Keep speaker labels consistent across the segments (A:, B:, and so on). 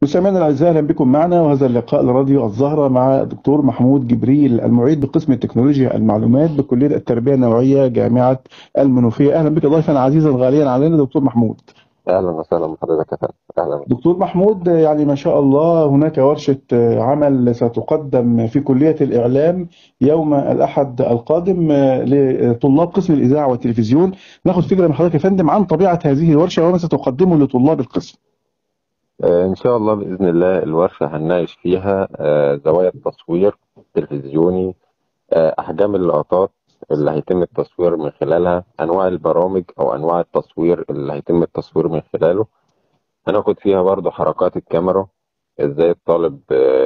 A: مستمعينا الاعزاء، اهلا بكم معنا وهذا اللقاء لراديو الزهره مع الدكتور محمود جبريل، المعيد بقسم التكنولوجيا المعلومات بكليه التربيه النوعيه جامعه المنوفيه. اهلا بك ضيفا عزيزا غاليا علينا دكتور محمود.
B: اهلا وسهلا بحضرتك يا فندم. اهلا وسهلا.
A: دكتور محمود، يعني ما شاء الله هناك ورشه عمل ستقدم في كليه الاعلام يوم الاحد القادم لطلاب قسم الاذاعه والتلفزيون. ناخذ فكره من حضرتك يا فندم عن طبيعه هذه الورشه وما ستقدمه لطلاب القسم.
B: ان شاء الله باذن الله الورشه هنناقش فيها زوايا التصوير التلفزيوني، احجام اللقطات اللي هيتم التصوير من خلالها، انواع البرامج او انواع التصوير اللي هيتم التصوير من خلاله. هناخد فيها برضو حركات الكاميرا، ازاي الطالب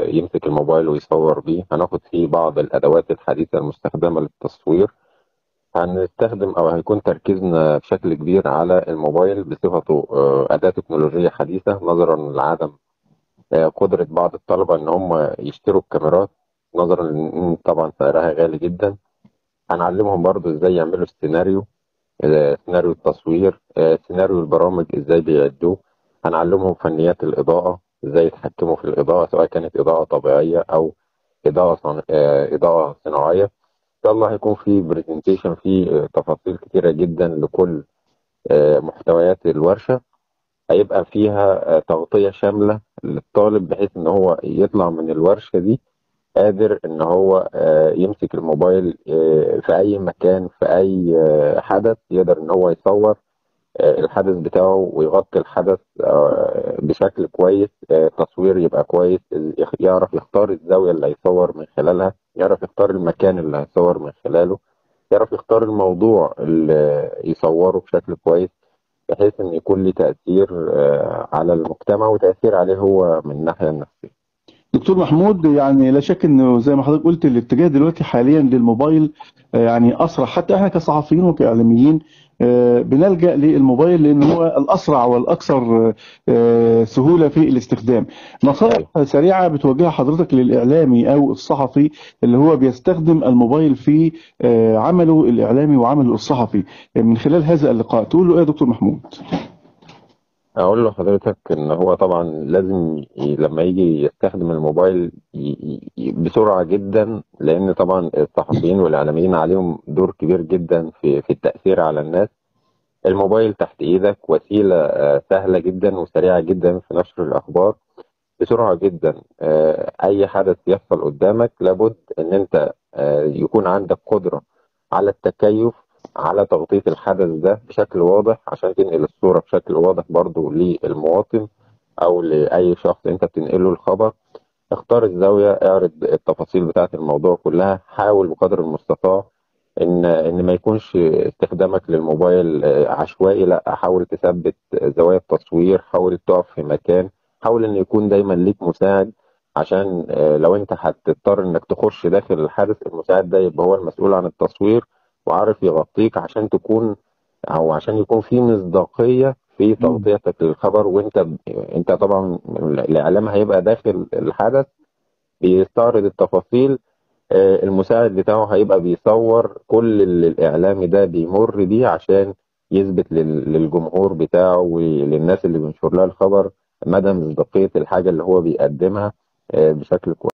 B: يمسك الموبايل ويصور بيه. هناخد فيه بعض الادوات الحديثه المستخدمه للتصوير. هنستخدم أو هيكون تركيزنا بشكل كبير على الموبايل بصفته أداة تكنولوجية حديثة، نظرا لعدم قدرة بعض الطلبة إن هم يشتروا الكاميرات، نظرا لأن طبعا سعرها غالي جدا. هنعلمهم برضو إزاي يعملوا السيناريو، سيناريو التصوير، سيناريو البرامج إزاي بيعدوه. هنعلمهم فنيات الإضاءة، إزاي يتحكموا في الإضاءة سواء كانت إضاءة طبيعية أو إضاءة صناعية. شاء الله هيكون في برزنتيشن في تفاصيل كتيرة جدا لكل محتويات الورشة. هيبقى فيها تغطية شاملة للطالب بحيث ان هو يطلع من الورشة دي قادر ان هو يمسك الموبايل في اي مكان، في اي حدث يقدر ان هو يصور الحدث بتاعه ويغطي الحدث بشكل كويس. تصوير يبقى كويس، يعرف يختار الزاوية اللي هيصور من خلالها، يعرف يختار المكان اللي هيصور من خلاله، يعرف يختار الموضوع اللي يصوره بشكل كويس، بحيث ان يكون له تأثير على المجتمع وتأثير عليه هو من الناحية النفسية.
A: دكتور محمود، يعني لا شك انه زي ما حضرتك قلت الاتجاه دلوقتي حاليا للموبايل يعني اسرع، حتى احنا كصحفيين وكاعلاميين بنلجأ للموبايل لان هو الاسرع والاكثر سهولة في الاستخدام. نصائح
B: أيوة.
A: سريعة بتوجهها حضرتك للاعلامي او الصحفي اللي هو بيستخدم الموبايل في عمله الاعلامي وعمله الصحفي من خلال هذا اللقاء، تقول له ايه يا دكتور محمود؟
B: اقول لحضرتك ان هو طبعا لازم لما يجي يستخدم الموبايل بسرعة جدا، لان طبعا الصحفيين والاعلاميين عليهم دور كبير جدا في التأثير على الناس. الموبايل تحت ايدك وسيلة سهلة جدا وسريعة جدا في نشر الاخبار بسرعة جدا. اي حدث يحصل قدامك لابد ان انت يكون عندك قدرة على التكيف، على تغطية الحدث ده بشكل واضح عشان تنقل الصورة بشكل واضح برضو للمواطن او لاي شخص انت بتنقله الخبر. اختار الزاوية، اعرض التفاصيل بتاعة الموضوع كلها، حاول بقدر المستطاع ان ما يكونش استخدامك للموبايل عشوائي، لا حاول تثبت زوايا التصوير، حاول تقف في مكان، حاول ان يكون دايما ليك مساعد عشان لو انت هتضطر انك تخش داخل الحدث المساعد ده يبقى هو المسؤول عن التصوير وعارف يغطيك عشان تكون او عشان يكون في مصداقية في تغطيتك للخبر. انت طبعا الاعلام هيبقى داخل الحدث بيستعرض التفاصيل، المساعد بتاعه هيبقى بيصور كل اللي الإعلامي ده بيمر بيه عشان يثبت للجمهور بتاعه وللناس اللي بينشر لها الخبر مدى مصداقية الحاجة اللي هو بيقدمها بشكل كويس.